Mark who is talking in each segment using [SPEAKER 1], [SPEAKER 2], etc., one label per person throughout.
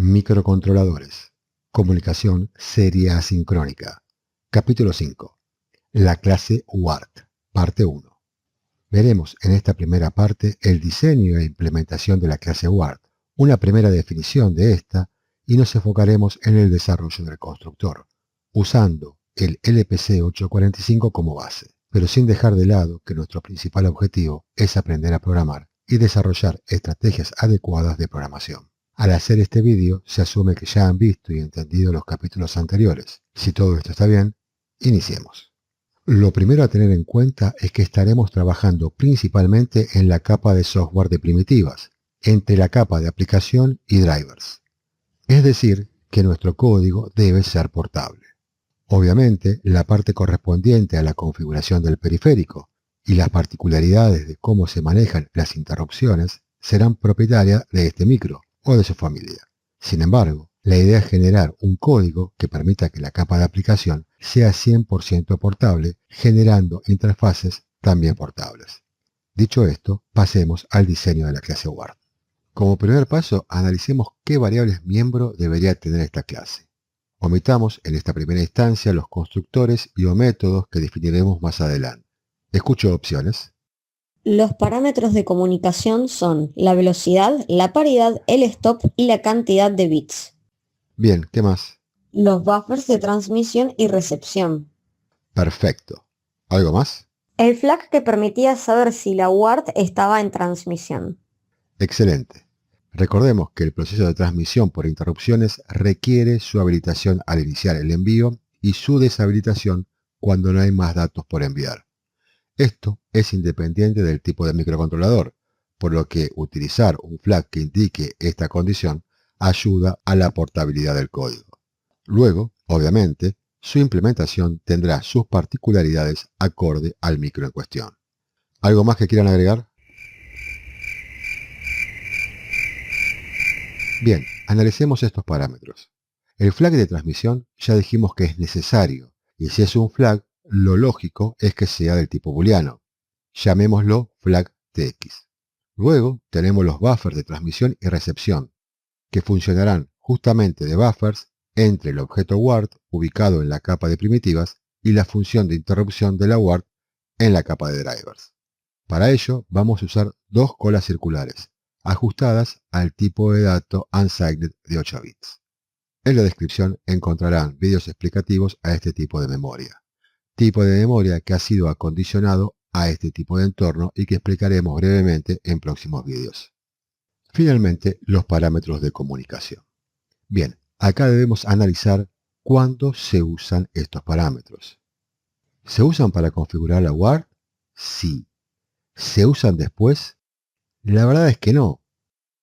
[SPEAKER 1] Microcontroladores. Comunicación serie asincrónica. Capítulo 5. La clase UART. Parte 1. Veremos en esta primera parte el diseño e implementación de la clase UART, una primera definición de esta, y nos enfocaremos en el desarrollo del constructor, usando el LPC 845 como base, pero sin dejar de lado que nuestro principal objetivo es aprender a programar y desarrollar estrategias adecuadas de programación. Al hacer este vídeo, se asume que ya han visto y entendido los capítulos anteriores. Si todo esto está bien, iniciemos. Lo primero a tener en cuenta es que estaremos trabajando principalmente en la capa de software de primitivas, entre la capa de aplicación y drivers. Es decir, que nuestro código debe ser portable. Obviamente, la parte correspondiente a la configuración del periférico y las particularidades de cómo se manejan las interrupciones serán propietarias de este micro o de su familia. Sin embargo, la idea es generar un código que permita que la capa de aplicación sea 100% portable, generando interfaces también portables. Dicho esto, pasemos al diseño de la clase UART. Como primer paso, analicemos qué variables miembro debería tener esta clase. Omitamos en esta primera instancia los constructores y o métodos que definiremos más adelante. Escucho opciones.
[SPEAKER 2] Los parámetros de comunicación son la velocidad, la paridad, el stop y la cantidad de bits.
[SPEAKER 1] Bien, ¿qué más?
[SPEAKER 2] Los buffers de transmisión y recepción.
[SPEAKER 1] Perfecto. ¿Algo más?
[SPEAKER 2] El flag que permitía saber si la UART estaba en transmisión.
[SPEAKER 1] Excelente. Recordemos que el proceso de transmisión por interrupciones requiere su habilitación al iniciar el envío y su deshabilitación cuando no hay más datos por enviar. Esto es independiente del tipo de microcontrolador, por lo que utilizar un flag que indique esta condición ayuda a la portabilidad del código. Luego, obviamente, su implementación tendrá sus particularidades acorde al micro en cuestión. ¿Algo más que quieran agregar? Bien, analicemos estos parámetros. El flag de transmisión ya dijimos que es necesario, y si es un flag, lo lógico es que sea del tipo booleano. Llamémoslo flag TX. Luego tenemos los buffers de transmisión y recepción, que funcionarán justamente de buffers entre el objeto UART ubicado en la capa de primitivas y la función de interrupción de la UART en la capa de drivers. Para ello vamos a usar dos colas circulares, ajustadas al tipo de dato unsigned de 8 bits. En la descripción encontrarán vídeos explicativos a este tipo de memoria. Tipo de memoria que ha sido acondicionado a este tipo de entorno y que explicaremos brevemente en próximos vídeos. Finalmente, los parámetros de comunicación. Bien, acá debemos analizar cuándo se usan estos parámetros. ¿Se usan para configurar la UART? Sí. ¿Se usan después? La verdad es que no.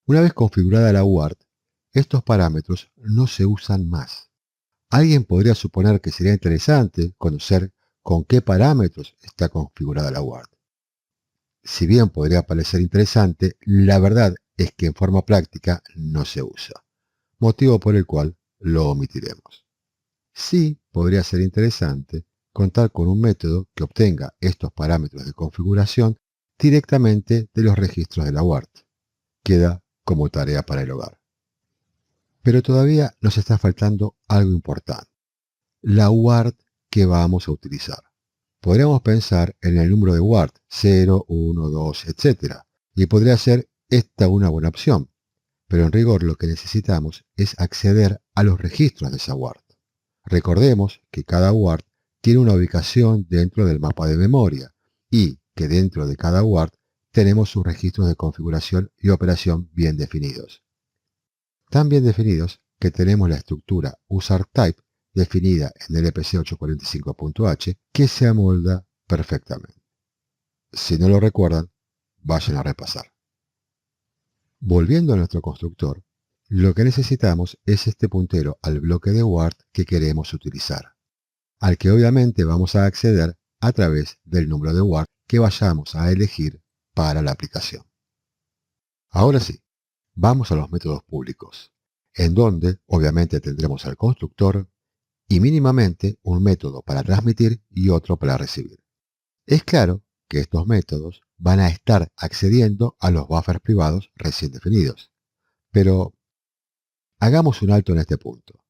[SPEAKER 1] Una vez configurada la UART, estos parámetros no se usan más. Alguien podría suponer que sería interesante conocer con qué parámetros está configurada la UART. Si bien podría parecer interesante, la verdad es que en forma práctica no se usa, motivo por el cual lo omitiremos. Sí podría ser interesante contar con un método que obtenga estos parámetros de configuración directamente de los registros de la UART. Queda como tarea para el hogar. Pero todavía nos está faltando algo importante. La UART que vamos a utilizar. Podríamos pensar en el número de UART, 0, 1, 2, etc. Y podría ser esta una buena opción. Pero en rigor lo que necesitamos es acceder a los registros de esa UART. Recordemos que cada UART tiene una ubicación dentro del mapa de memoria y que dentro de cada UART tenemos sus registros de configuración y operación bien definidos. Tan bien definidos que tenemos la estructura userType definida en el LPC 845.h que se amolda perfectamente. Si no lo recuerdan, vayan a repasar. Volviendo a nuestro constructor, lo que necesitamos es este puntero al bloque de UART que queremos utilizar, al que obviamente vamos a acceder a través del número de UART que vayamos a elegir para la aplicación. Ahora sí, vamos a los métodos públicos, en donde obviamente tendremos al constructor y mínimamente un método para transmitir y otro para recibir. Es claro que estos métodos van a estar accediendo a los buffers privados recién definidos. Pero, Hagamos un alto en este punto.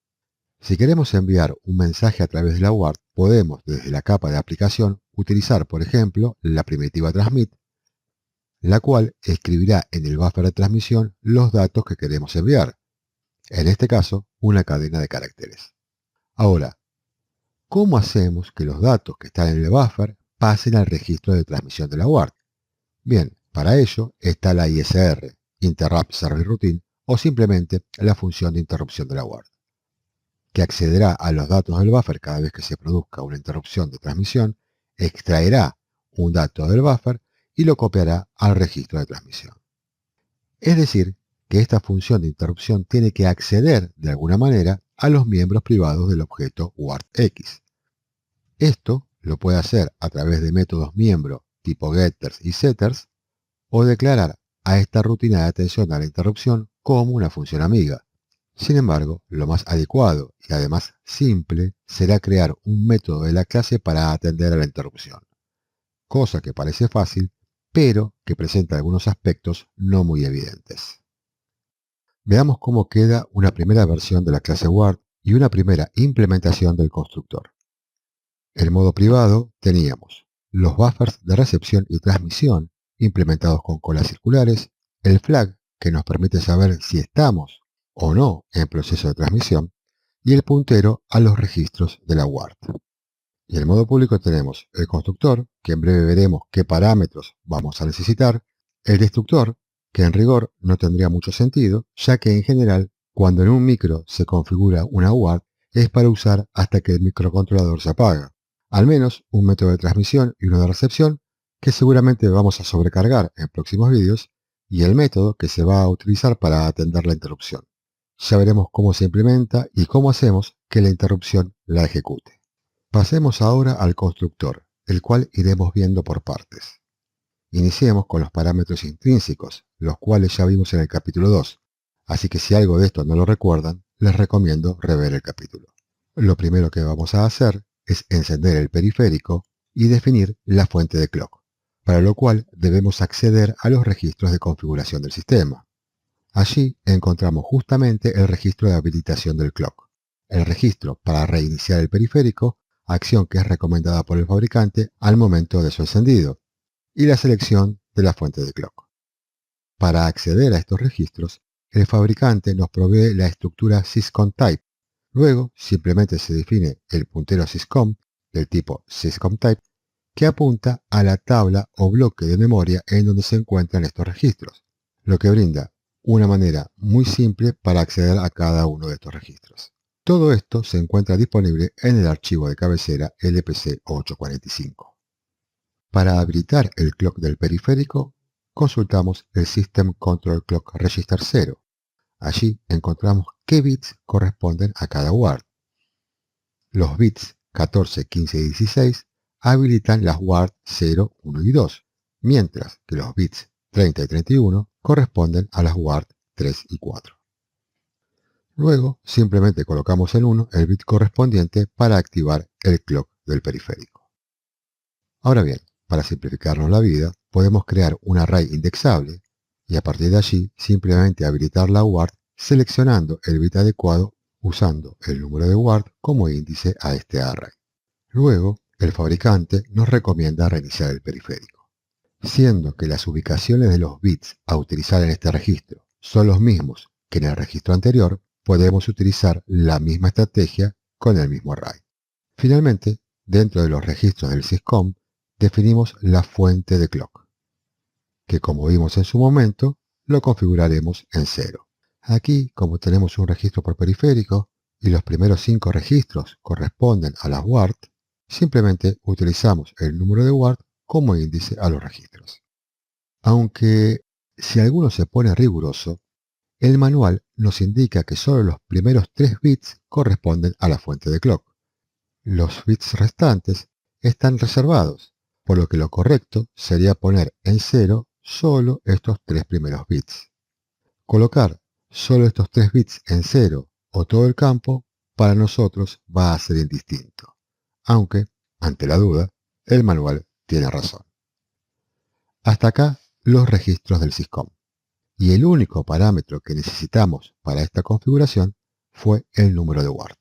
[SPEAKER 1] Si queremos enviar un mensaje a través de la UART, podemos, desde la capa de aplicación, utilizar, por ejemplo, la primitiva transmit, la cual escribirá en el buffer de transmisión los datos que queremos enviar. En este caso, una cadena de caracteres. Ahora, ¿cómo hacemos que los datos que están en el buffer pasen al registro de transmisión de la UART? Bien, para ello está la ISR, Interrupt Service Routine, o simplemente la función de interrupción de la UART, que accederá a los datos del buffer cada vez que se produzca una interrupción de transmisión, extraerá un dato del buffer y lo copiará al registro de transmisión. Es decir, que esta función de interrupción tiene que acceder de alguna manera a los miembros privados del objeto UARTX. Esto lo puede hacer a través de métodos miembro tipo getters y setters, o declarar a esta rutina de atención a la interrupción como una función amiga. Sin embargo, lo más adecuado y además simple será crear un método de la clase para atender a la interrupción, cosa que parece fácil, pero que presenta algunos aspectos no muy evidentes. Veamos cómo queda una primera versión de la clase UART y una primera implementación del constructor. En modo privado teníamos los buffers de recepción y transmisión implementados con colas circulares, el flag que nos permite saber si estamos o no en proceso de transmisión y el puntero a los registros de la UART. Y en el modo público tenemos el constructor, que en breve veremos qué parámetros vamos a necesitar, el destructor, que en rigor no tendría mucho sentido, ya que en general, cuando en un micro se configura una UART, es para usar hasta que el microcontrolador se apaga. Al menos un método de transmisión y uno de recepción, que seguramente vamos a sobrecargar en próximos vídeos, y el método que se va a utilizar para atender la interrupción. Ya veremos cómo se implementa y cómo hacemos que la interrupción la ejecute. Pasemos ahora al constructor, el cual iremos viendo por partes. Iniciemos con los parámetros intrínsecos, los cuales ya vimos en el capítulo 2, así que si algo de esto no lo recuerdan, les recomiendo rever el capítulo. Lo primero que vamos a hacer es encender el periférico y definir la fuente de clock, para lo cual debemos acceder a los registros de configuración del sistema. Allí encontramos justamente el registro de habilitación del clock, el registro para reiniciar el periférico, acción que es recomendada por el fabricante al momento de su encendido, y la selección de la fuente de clock. Para acceder a estos registros, el fabricante nos provee la estructura syscomtype. Luego, simplemente se define el puntero syscom del tipo syscomtype que apunta a la tabla o bloque de memoria en donde se encuentran estos registros, lo que brinda una manera muy simple para acceder a cada uno de estos registros. Todo esto se encuentra disponible en el archivo de cabecera LPC 845. Para habilitar el clock del periférico, consultamos el System Control Clock Register 0. Allí encontramos qué bits corresponden a cada UART. Los bits 14, 15 y 16 habilitan las UART 0, 1 y 2, mientras que los bits 30 y 31 corresponden a las UART 3 y 4. Luego, simplemente colocamos en 1 el bit correspondiente para activar el clock del periférico. Ahora bien, para simplificarnos la vida, podemos crear un array indexable y a partir de allí simplemente habilitar la UART seleccionando el bit adecuado usando el número de UART como índice a este array. Luego, el fabricante nos recomienda reiniciar el periférico. Siendo que las ubicaciones de los bits a utilizar en este registro son los mismos que en el registro anterior, podemos utilizar la misma estrategia con el mismo array. Finalmente, dentro de los registros del syscom, definimos la fuente de clock, que como vimos en su momento, lo configuraremos en 0. Aquí, como tenemos un registro por periférico y los primeros 5 registros corresponden a las UART, simplemente utilizamos el número de UART como índice a los registros. Aunque, si alguno se pone riguroso, el manual nos indica que solo los primeros 3 bits corresponden a la fuente de clock. Los bits restantes están reservados, por lo que lo correcto sería poner en 0 solo estos 3 primeros bits. Colocar solo estos 3 bits en 0 o todo el campo para nosotros va a ser indistinto, aunque, ante la duda, el manual tiene razón. Hasta acá los registros del syscom. y el único parámetro que necesitamos para esta configuración fue el número de Ward.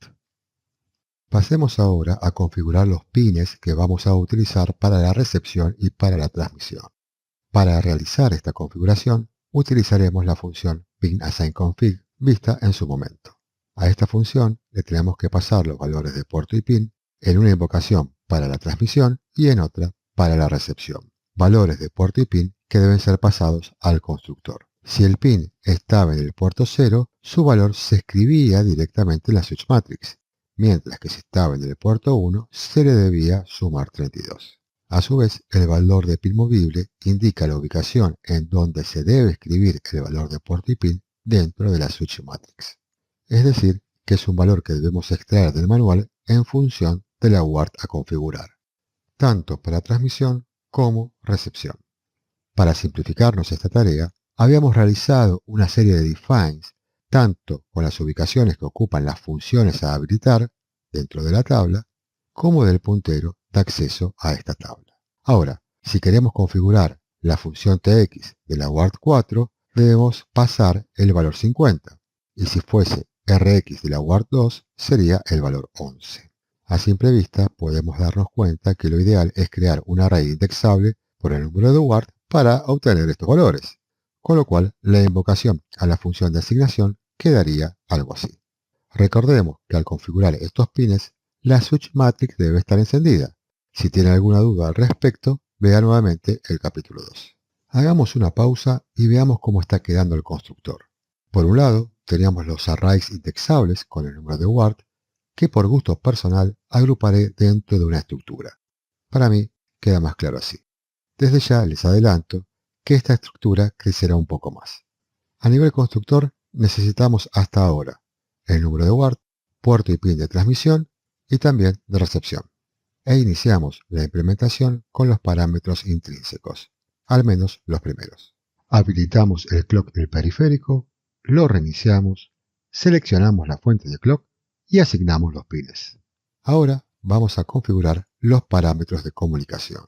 [SPEAKER 1] Pasemos ahora a configurar los pines que vamos a utilizar para la recepción y para la transmisión. Para realizar esta configuración, utilizaremos la función pinassignConfig vista en su momento. A esta función le tenemos que pasar los valores de puerto y pin en una invocación para la transmisión y en otra para la recepción. Valores de puerto y pin que deben ser pasados al constructor. Si el pin estaba en el puerto 0, su valor se escribía directamente en la switch matrix, mientras que si estaba en el puerto 1, se le debía sumar 32. A su vez, el valor de pin movible indica la ubicación en donde se debe escribir el valor de puerto y pin dentro de la switch matrix. Es decir, que es un valor que debemos extraer del manual en función de la Ward a configurar, tanto para transmisión como recepción. Para simplificarnos esta tarea, habíamos realizado una serie de defines, tanto con las ubicaciones que ocupan las funciones a habilitar dentro de la tabla, como del puntero de acceso a esta tabla. Ahora, si queremos configurar la función tx de la Ward 4, debemos pasar el valor 50, y si fuese rx de la Ward 2, sería el valor 11. A simple vista, podemos darnos cuenta que lo ideal es crear un array indexable por el número de Ward para obtener estos valores, con lo cual la invocación a la función de asignación quedaría algo así. Recordemos que al configurar estos pines, la switch matrix debe estar encendida. Si tiene alguna duda al respecto, vea nuevamente el capítulo 2. Hagamos una pausa y veamos cómo está quedando el constructor. Por un lado, teníamos los arrays indexables con el número de Ward, que por gusto personal agruparé dentro de una estructura. Para mí queda más claro así. Desde ya les adelanto que esta estructura crecerá un poco más. A nivel constructor necesitamos hasta ahora el número de Ward, puerto y pin de transmisión y también de recepción. E iniciamos la implementación con los parámetros intrínsecos, al menos los primeros. Habilitamos el clock del periférico, lo reiniciamos, seleccionamos la fuente de clock y asignamos los pines. Ahora vamos a configurar los parámetros de comunicación.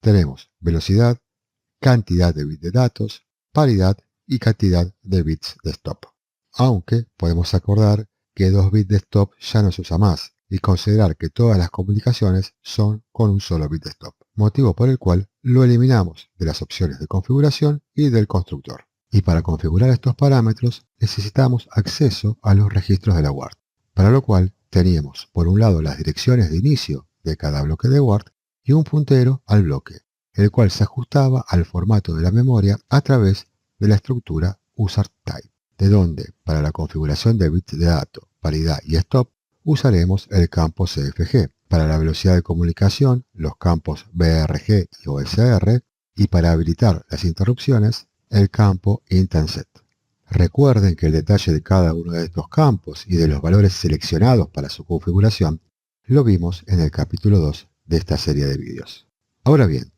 [SPEAKER 1] Tenemos velocidad, cantidad de bits de datos, paridad y cantidad de bits de stop. Aunque podemos acordar que 2 bits de stop ya no se usa más y considerar que todas las comunicaciones son con un solo bit de stop, motivo por el cual lo eliminamos de las opciones de configuración y del constructor. Y para configurar estos parámetros necesitamos acceso a los registros de la Ward, para lo cual teníamos por un lado las direcciones de inicio de cada bloque de Ward y un puntero al bloque, el cual se ajustaba al formato de la memoria a través de la estructura userType, de donde para la configuración de bits de datos, paridad y stop usaremos el campo CFG, para la velocidad de comunicación los campos BRG y OSR y para habilitar las interrupciones el campo IntentSet. Recuerden que el detalle de cada uno de estos campos y de los valores seleccionados para su configuración lo vimos en el capítulo 2 de esta serie de vídeos. Ahora bien,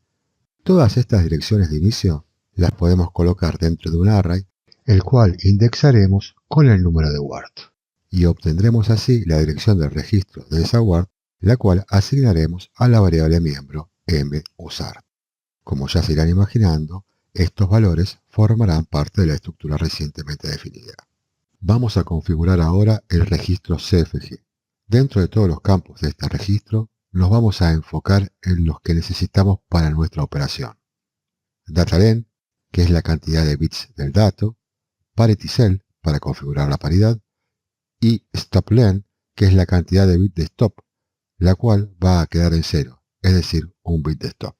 [SPEAKER 1] todas estas direcciones de inicio las podemos colocar dentro de un array, el cual indexaremos con el número de Ward, y obtendremos así la dirección del registro de esa Ward, la cual asignaremos a la variable miembro musart. Como ya se irán imaginando, estos valores formarán parte de la estructura recientemente definida. Vamos a configurar ahora el registro CFG. Dentro de todos los campos de este registro, nos vamos a enfocar en los que necesitamos para nuestra operación. DataLen, que es la cantidad de bits del dato, ParityCell, para configurar la paridad, y StopLen, que es la cantidad de bits de stop, la cual va a quedar en 0, es decir, un bit de stop.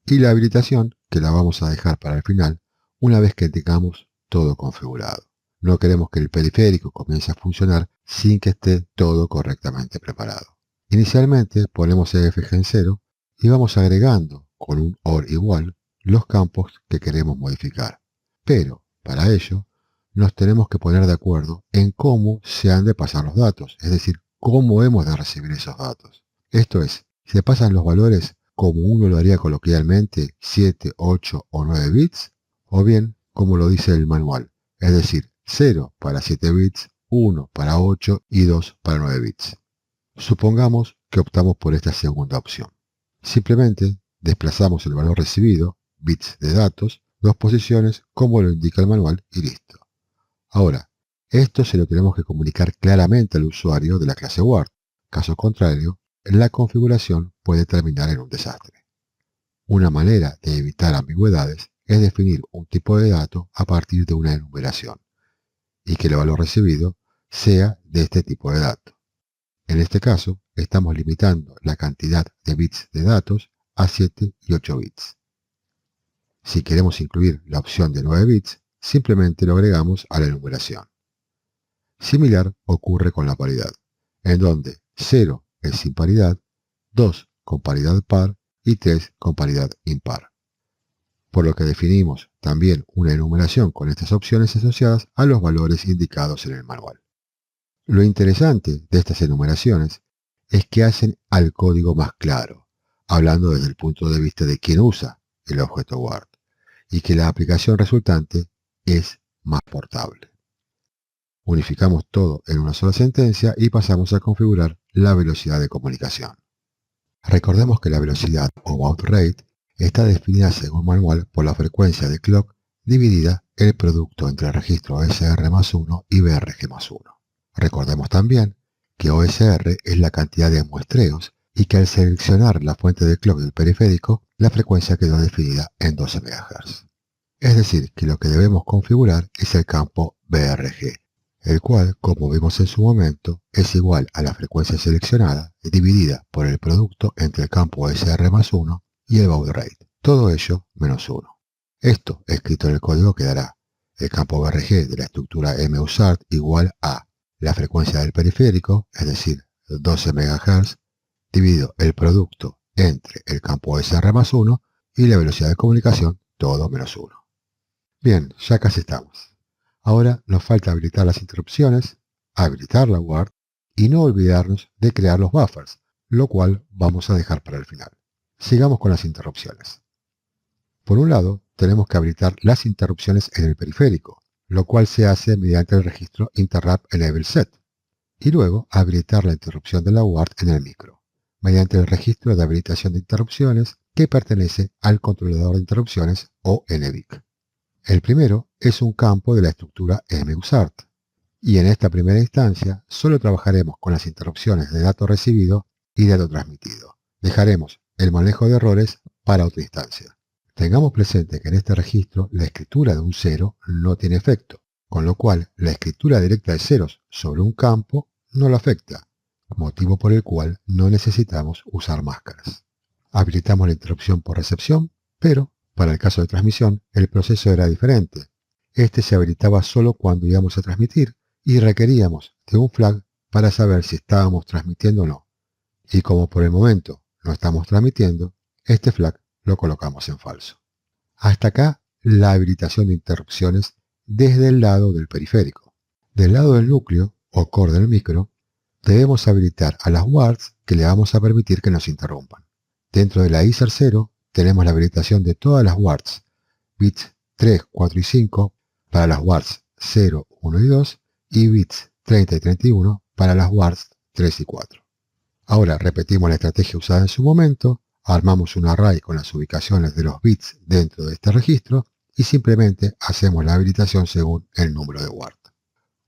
[SPEAKER 1] Y la habilitación, que la vamos a dejar para el final, una vez que tengamos todo configurado. No queremos que el periférico comience a funcionar sin que esté todo correctamente preparado. Inicialmente ponemos CFG en 0 y vamos agregando con un OR igual los campos que queremos modificar. Pero, para ello, nos tenemos que poner de acuerdo en cómo se han de pasar los datos, es decir, cómo hemos de recibir esos datos. Esto es, se pasan los valores como uno lo haría coloquialmente, 7, 8 o 9 bits, o bien como lo dice el manual, es decir, 0 para 7 bits, 1 para 8 y 2 para 9 bits. Supongamos que optamos por esta segunda opción. Simplemente desplazamos el valor recibido, bits de datos, 2 posiciones como lo indica el manual y listo. Ahora, esto se lo tenemos que comunicar claramente al usuario de la clase Ward. Caso contrario, la configuración puede terminar en un desastre. Una manera de evitar ambigüedades es definir un tipo de dato a partir de una enumeración y que el valor recibido sea de este tipo de dato. En este caso, estamos limitando la cantidad de bits de datos a 7 y 8 bits. Si queremos incluir la opción de 9 bits, simplemente lo agregamos a la enumeración. Similar ocurre con la paridad, en donde 0 es sin paridad, 2 con paridad par y 3 con paridad impar. Por lo que definimos también una enumeración con estas opciones asociadas a los valores indicados en el manual. Lo interesante de estas enumeraciones es que hacen al código más claro, hablando desde el punto de vista de quien usa el objeto Ward, y que la aplicación resultante es más portable. Unificamos todo en una sola sentencia y pasamos a configurar la velocidad de comunicación. Recordemos que la velocidad o baud rate está definida según manual por la frecuencia de clock dividida el producto entre el registro OSR más 1 y BRG más 1. Recordemos también que OSR es la cantidad de muestreos y que al seleccionar la fuente de clock del periférico, la frecuencia quedó definida en 12 MHz. Es decir, que lo que debemos configurar es el campo BRG, el cual, como vimos en su momento, es igual a la frecuencia seleccionada dividida por el producto entre el campo OSR más 1 y el baud rate, todo ello menos 1. Esto, escrito en el código, quedará el campo BRG de la estructura MUSART igual a la frecuencia del periférico, es decir, 12 MHz, dividido el producto entre el campo OSR más 1 y la velocidad de comunicación, todo menos 1. Bien, ya casi estamos. Ahora nos falta habilitar las interrupciones, habilitar la Ward y no olvidarnos de crear los buffers, lo cual vamos a dejar para el final. Sigamos con las interrupciones. Por un lado, tenemos que habilitar las interrupciones en el periférico, lo cual se hace mediante el registro Interrupt Enable Set, y luego habilitar la interrupción de la Ward en el micro, mediante el registro de habilitación de interrupciones que pertenece al controlador de interrupciones o NVIC. El primero es un campo de la estructura MUSART, y en esta primera instancia solo trabajaremos con las interrupciones de dato recibido y dato transmitido. Dejaremos el manejo de errores para otra instancia. Tengamos presente que en este registro la escritura de un 0 no tiene efecto, con lo cual la escritura directa de ceros sobre un campo no lo afecta, motivo por el cual no necesitamos usar máscaras. Habilitamos la interrupción por recepción, pero para el caso de transmisión el proceso era diferente. Este se habilitaba solo cuando íbamos a transmitir y requeríamos de un flag para saber si estábamos transmitiendo o no. Y como por el momento no estamos transmitiendo, este flag lo colocamos en falso. Hasta acá la habilitación de interrupciones desde el lado del periférico. Del lado del núcleo o core del micro, debemos habilitar a las wards que le vamos a permitir que nos interrumpan. Dentro de la ISER 0 tenemos la habilitación de todas las wards, bits 3, 4 y 5 para las wards 0, 1 y 2 y bits 30 y 31 para las wards 3 y 4. Ahora repetimos la estrategia usada en su momento, armamos un array con las ubicaciones de los bits dentro de este registro y simplemente hacemos la habilitación según el número de ward.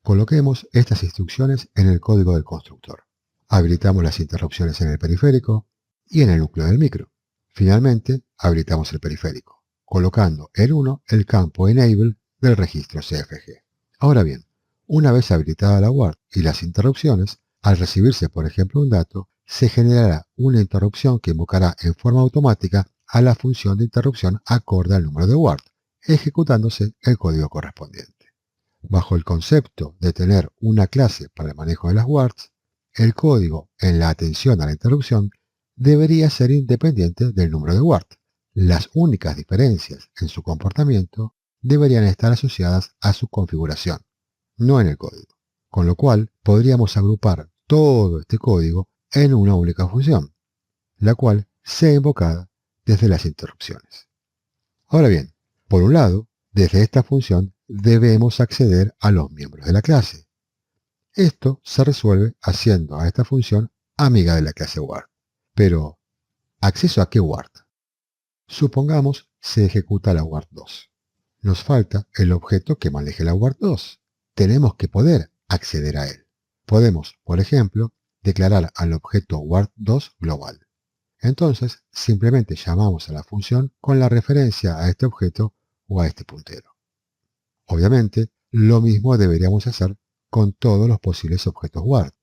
[SPEAKER 1] Coloquemos estas instrucciones en el código del constructor. Habilitamos las interrupciones en el periférico y en el núcleo del micro. Finalmente, habilitamos el periférico, colocando en 1 el campo Enable del registro CFG. Ahora bien, una vez habilitada la ward y las interrupciones, al recibirse, por ejemplo, un dato, se generará una interrupción que invocará en forma automática a la función de interrupción acorde al número de ward, ejecutándose el código correspondiente. Bajo el concepto de tener una clase para el manejo de las wards, el código en la atención a la interrupción debería ser independiente del número de ward. Las únicas diferencias en su comportamiento deberían estar asociadas a su configuración, no en el código. Con lo cual, podríamos agrupar todo este código en una única función, la cual sea invocada desde las interrupciones. Ahora bien, por un lado, desde esta función debemos acceder a los miembros de la clase. Esto se resuelve haciendo a esta función amiga de la clase ward. Pero, ¿acceso a qué ward? Supongamos se ejecuta la ward 2. Nos falta el objeto que maneje la UART2. Tenemos que poder acceder a él. Podemos, por ejemplo, declarar al objeto UART2 global. Entonces, simplemente llamamos a la función con la referencia a este objeto o a este puntero. Obviamente, lo mismo deberíamos hacer con todos los posibles objetos UART.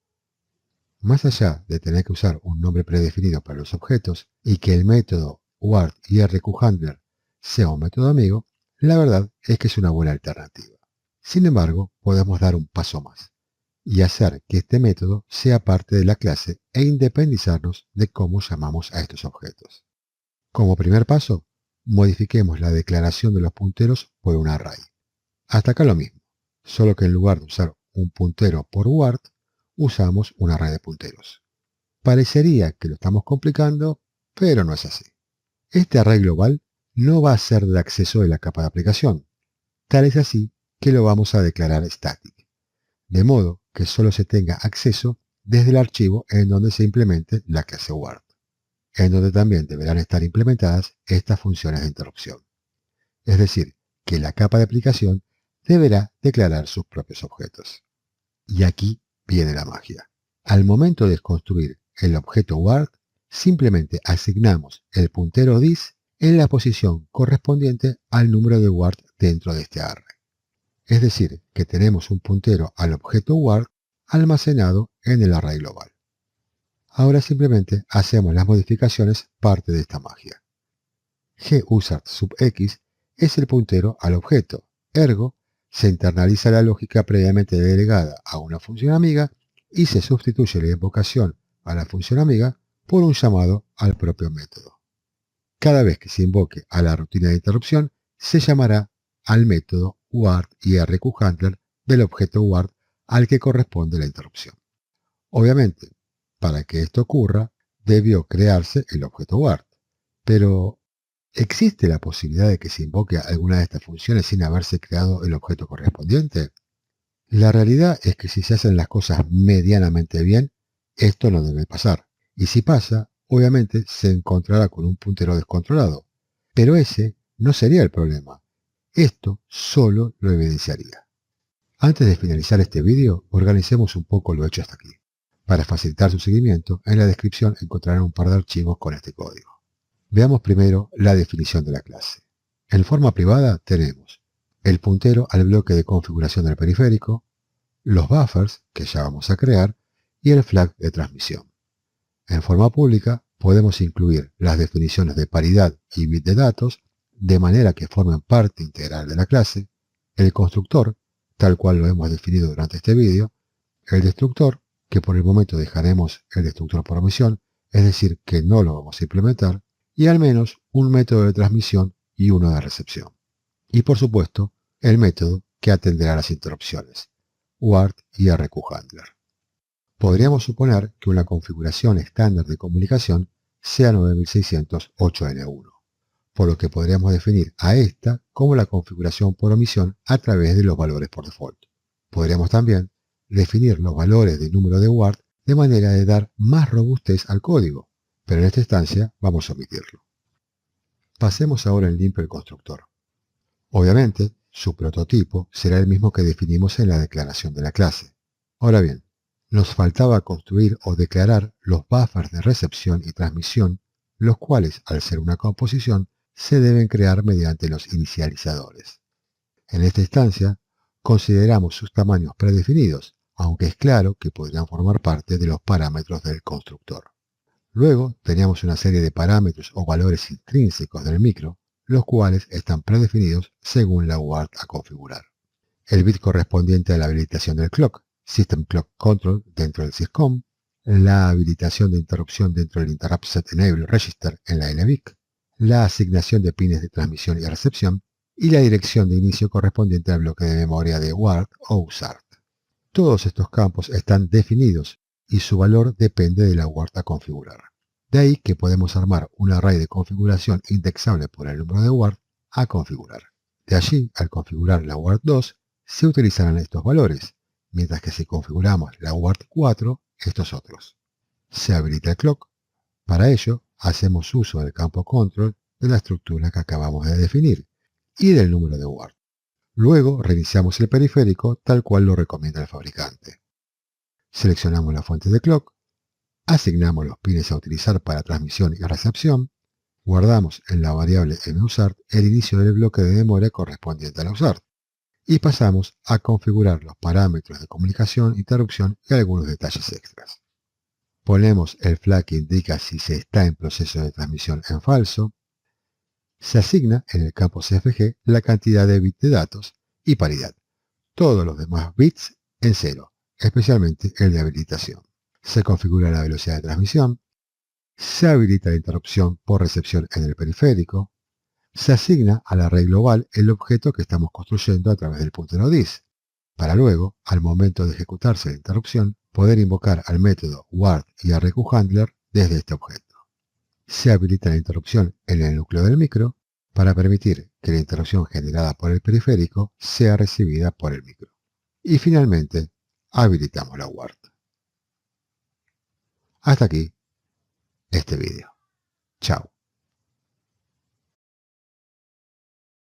[SPEAKER 1] Más allá de tener que usar un nombre predefinido para los objetos y que el método UART IRQHandler sea un método amigo, la verdad es que es una buena alternativa. Sin embargo, podemos dar un paso más y hacer que este método sea parte de la clase e independizarnos de cómo llamamos a estos objetos. Como primer paso, modifiquemos la declaración de los punteros por un array. Hasta acá lo mismo, solo que en lugar de usar un puntero por UART, usamos un array de punteros. Parecería que lo estamos complicando, pero no es así. Este array global no va a ser de acceso de la capa de aplicación. Tal es así que lo vamos a declarar static, de modo que solo se tenga acceso desde el archivo en donde se implemente la clase UART, en donde también deberán estar implementadas estas funciones de interrupción. Es decir, que la capa de aplicación deberá declarar sus propios objetos. Y aquí viene la magia. Al momento de construir el objeto UART, simplemente asignamos el puntero dis en la posición correspondiente al número de UART dentro de este array. Es decir, que tenemos un puntero al objeto UART almacenado en el array global. Ahora simplemente hacemos las modificaciones parte de esta magia. GUsart sub x es el puntero al objeto, ergo, se internaliza la lógica previamente delegada a una función amiga y se sustituye la invocación a la función amiga por un llamado al propio método. Cada vez que se invoque a la rutina de interrupción, se llamará al método UART IRQHandler del objeto UART al que corresponde la interrupción. Obviamente, para que esto ocurra, debió crearse el objeto UART, pero ¿existe la posibilidad de que se invoque alguna de estas funciones sin haberse creado el objeto correspondiente? La realidad es que si se hacen las cosas medianamente bien, esto no debe pasar. Y si pasa, obviamente se encontrará con un puntero descontrolado. Pero ese no sería el problema. Esto solo lo evidenciaría. Antes de finalizar este vídeo, organicemos un poco lo hecho hasta aquí. Para facilitar su seguimiento, en la descripción encontrarán un par de archivos con este código. Veamos primero la definición de la clase. En forma privada tenemos el puntero al bloque de configuración del periférico, los buffers, que ya vamos a crear, y el flag de transmisión. En forma pública podemos incluir las definiciones de paridad y bit de datos, de manera que formen parte integral de la clase, el constructor, tal cual lo hemos definido durante este vídeo, el destructor, que por el momento dejaremos el destructor por omisión, es decir, que no lo vamos a implementar, y al menos un método de transmisión y uno de recepción. Y por supuesto, el método que atenderá las interrupciones, UART IRQHandler. Podríamos suponer que una configuración estándar de comunicación sea 9608N1, por lo que podríamos definir a esta como la configuración por omisión a través de los valores por default. Podríamos también definir los valores de número de UART de manera de dar más robustez al código, pero en esta instancia vamos a omitirlo. Pasemos ahora en limpio el constructor. Obviamente, su prototipo será el mismo que definimos en la declaración de la clase. Ahora bien, nos faltaba construir o declarar los buffers de recepción y transmisión, los cuales, al ser una composición, se deben crear mediante los inicializadores. En esta instancia, consideramos sus tamaños predefinidos, aunque es claro que podrían formar parte de los parámetros del constructor. Luego teníamos una serie de parámetros o valores intrínsecos del micro, los cuales están predefinidos según la UART a configurar. El bit correspondiente a la habilitación del clock, System Clock Control dentro del syscom, la habilitación de interrupción dentro del Interrupt Set Enable Register en la LBIC, la asignación de pines de transmisión y recepción, y la dirección de inicio correspondiente al bloque de memoria de UART o USART. Todos estos campos están definidos y su valor depende de la UART a configurar. De ahí que podemos armar un array de configuración indexable por el número de UART a configurar. De allí, al configurar la UART2, se utilizarán estos valores, mientras que si configuramos la UART4, estos otros. Se habilita el clock. Para ello, hacemos uso del campo control de la estructura que acabamos de definir, y del número de WARD. Luego reiniciamos el periférico tal cual lo recomienda el fabricante. Seleccionamos la fuente de clock, asignamos los pines a utilizar para transmisión y recepción, guardamos en la variable mUsart el inicio del bloque de memoria correspondiente a la USART y pasamos a configurar los parámetros de comunicación, interrupción y algunos detalles extras. Ponemos el flag que indica si se está en proceso de transmisión en falso. Se asigna en el campo CFG la cantidad de bits de datos y paridad. Todos los demás bits en 0, especialmente el de habilitación. Se configura la velocidad de transmisión. Se habilita la interrupción por recepción en el periférico. Se asigna al array global el objeto que estamos construyendo a través del puntero dis, para luego, al momento de ejecutarse la interrupción, poder invocar al método ward y arrayQHandler desde este objeto. Se habilita la interrupción en el núcleo del micro para permitir que la interrupción generada por el periférico sea recibida por el micro. Y finalmente, habilitamos la ward. Hasta aquí este vídeo. Chao.